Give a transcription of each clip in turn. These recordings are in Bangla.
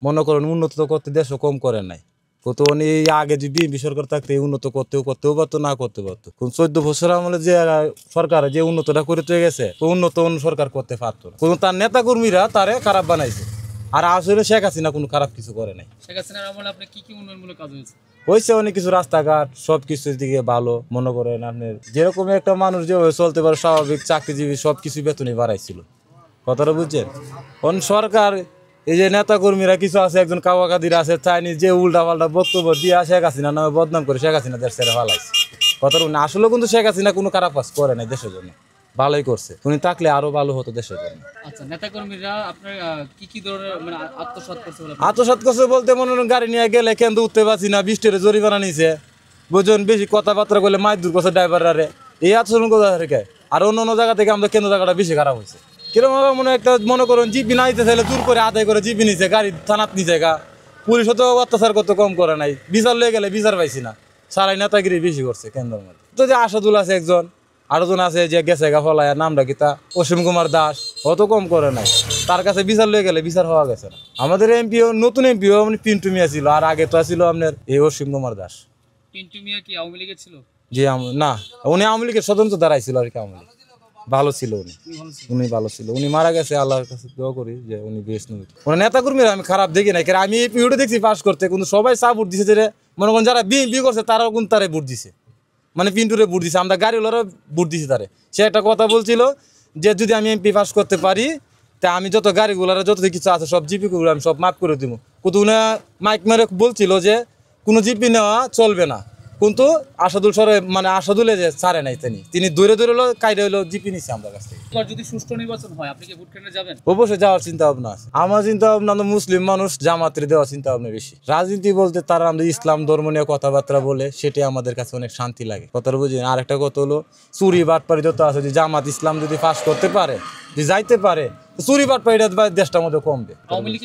মনে করেন উন্নত তো করতে দেশও কম করে নাই। কত উনি আগে যদি বিএনপি সরকার থাকতে উন্নত করতেও পারতো, না করতে পারতো। কোন 14 বছর আমলে যে সরকার যে উন্নতটা করে তো গেছে, উন্নত অন্য সরকার করতে পারতো না। কোন তার নেতা কর্মীরা তারে খারাপ বানাইছে। আর আসলে শেখ হাসিনা কোনো খারাপ কিছু করে নাই। শেখ হাসিনার আমলে আপনার কি উন্নয়নমূলক কাজ হয়েছে? হয়েছে অনেক কিছু, রাস্তাঘাট সবকিছুর দিকে ভালো। মনে করেন আপনার যেরকম একটা মানুষ যেভাবে চলতে পারে স্বাভাবিক, চাকরিজীবী সবকিছু বেতনই বাড়াইছিল। কথাটা বুঝছেন? কোন সরকার এই যে নেতা কর্মীরা কিছু আছে, একজন কাওয়াকাদির আছে, চাইনিজ যে উল্টা পাল্টা বক্তব্য দিয়ে শেখ হাসিনা নামে বদনাম করে শেখ হাসিনা দেশ ছেড়ে ফালাইছে। কথাটা না, আসলে কিন্তু শেখ হাসিনা কোনো খারাপ কাজ করে নাই দেশের জন্য, ভালোই করছে। উনি থাকলে আরো ভালো হতো দেশের জন্য। আচ্ছা, নেতা কর্মীরা আপনার কি ধরনের মানে আত্মসাৎ করছে বলে? আত্মসাৎ করছে বলতে মনে করেন গাড়ি নিয়ে গেলে কেন্দ্র উঠতে পারছি না, 20 টাকা জরিমানা নিছে, বুঝুন বেশি কথাবার্তা করলে মাছ দূর করছে ড্রাইভাররা, এই আচরণ কোথা থেকে। আর অন্য অন্য জায়গা থেকে আমাদের কেন্দ্র জায়গাটা বেশি খারাপ হয়েছে। কিরকম মনে একটা মনে করেন জিপি না দিতে চাইলে দূর করে আদায় করে জিপি নিছে, গাড়ি থানাত নিছে গা। পুলিশও তো অত্যাচার করতে কম করে নাই, বিচার লয়ে গেলে বিচার পাইছি না, সারাই নেতাগিরি বেশি করছে কেন্দ্রের মধ্যে। তো যে আসাদুল আছে একজন, আরো জন আছে যে গেছে গা ফলায়, নামটা কিতা অসীম কুমার দাস, অত কম করে নাই। তার কাছে বিচার লয়ে গেলে বিচার হওয়া গেছে না। আমাদের এমপিও নতুন এমপিও মানে পিন্টু মিয়া ছিল, আর আগে তো ছিল আপনার এই অসীম কুমার দাস। পিন্টু মিয়া কি আওয়ামী লীগের ছিল? জি না, উনি আওয়ামী লীগের স্বতন্ত্র দাঁড়াইছিল আর কি। আওয়ামী লীগ ভালো ছিল, উনি ভালো ছিল। উনি মারা গেছে, আল্লাহর কাছে দোয়া করি যে উনি বেস্ট নবী। উনি নেতা কর্মীরা আমি খারাপ দেখি নাই, কারণ আমি ভিডিও দেখছি পাস করতে, কিন্তু সবাই সাপোর্ট দিছে। যে মনে করেন যারা বিএনপি করছে তারাও কিন্তু তারে ভোট দিছে, মানে পিন্টুরে ভোট দিছে, আমরা গাড়িওয়ালারও ভোট দিছি তারে। সে একটা কথা বলছিল যে যদি আমি এমপি পাস করতে পারি তা আমি যত গাড়িগুলার যত কিছু আছে সব জিপিগুলো আমি সব মাফ করে দিব। কিন্তু উনি মাইক মেরে বলছিল যে কোনো জিপি নেওয়া চলবে না, কিন্তু আসাদুল সরে মানে আসাদুলে যে ছাড়ে নাই, তিনি দূরে দূরে হলো কাইরে হলো জিপি নিচ্ছে আমরা কাছ থেকে। যদি সুষ্ঠু নির্বাচন হয় আপনি কি ভোট কেন্দ্রে যাবেন? অবশ্যই যাওয়ার চিন্তা ভাবনা আছে আমার। চিন্তা ভাবনা মুসলিম মানুষ, জামাতের দেওয়ার চিন্তা ভাবনা বেশি। রাজনীতি বলতে তারা আমাদের ইসলাম ধর্ম নিয়ে কথাবার্তা বলে, সেটাই আমাদের কাছে অনেক শান্তি লাগে। কথাটা বুঝি। আর একটা কথা হলো চুরি বাটপাড়ি যত আছে, যে জামাত ইসলাম যদি ফাঁস করতে পারে, যদি যাইতে পারে, চুরি বাটপাড়িটা দেশটার মধ্যে কমবে। আওয়ামী লীগ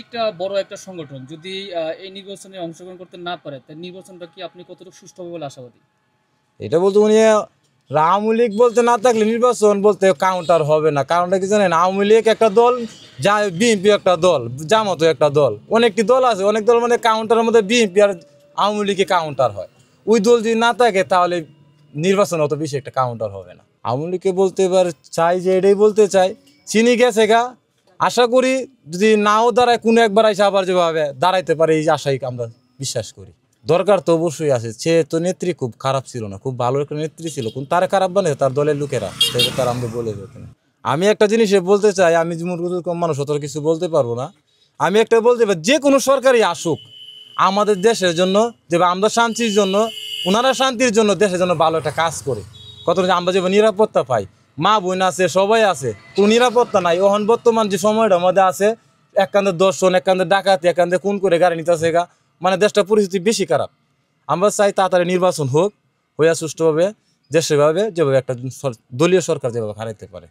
একটা সংগঠন, যদি এই নির্বাচনে অংশগ্রহণ করতে না পারে তাই নির্বাচনটা কি আপনি কতটুকু সুষ্ঠু হবে বলে আশাবাদী? এটা বলতে উনি আওয়ামী লীগ বলতে না থাকলে নির্বাচন বলতে কাউন্টার হবে না। কারণটা কি জানেন? আওয়ামী লীগ একটা দল, যা বিএনপি একটা দল, জামাতও একটা দল, অনেকটি দল আছে। অনেক দল মানে কাউন্টারের মধ্যে বিএনপি আর আওয়ামী লীগে কাউন্টার হয়। ওই দল যদি না থাকে তাহলে নির্বাচন অত বেশি একটা কাউন্টার হবে না। আওয়ামী লীগকে বলতে এবার চাই যে এটাই বলতে চাই, চিনি গেছে গা। আশা করি যদি নাও দাঁড়ায়, কোনো একবার এসে আবার যেভাবে দাঁড়াইতে পারে, এই আশাই আমরা বিশ্বাস করি। দরকার তো অবশ্যই আছে। সে তো নেত্রী খুব খারাপ ছিল না, খুব ভালো একটা নেত্রী ছিল, কিন্তু তারা খারাপ বানিয়েছে তার দলের লোকেরা, সেটা তার আমাদের বলে যেত না। আমি একটা জিনিস বলতে চাই, আমি কম মানুষ অত কিছু বলতে পারবো না। আমি একটা বলতে পারি, যে কোনো সরকারই আসুক আমাদের দেশের জন্য, যে আমরা শান্তির জন্য, ওনারা শান্তির জন্য, দেশের জন্য ভালো একটা কাজ করে, কত আমরা যেভাবে নিরাপত্তা পাই, মা বোন আছে, সবাই আছে, কোনো নিরাপত্তা নাই। ওখান বর্তমান যে সময়টা আমাদের আছে, এক কান্দে দর্শন, এক কান্দে ডাকাতি, এক কান্দে খুন করে গাড়ি নিতে আসে গা, মানে দেশটা পরিস্থিতি বেশি খারাপ। আমরা চাই তাড়াতাড়ি নির্বাচন হোক, হইয়া সুষ্ঠুভাবে দেশেভাবে, যেভাবে একটা দলীয় সরকার যেভাবে হারাইতে পারে।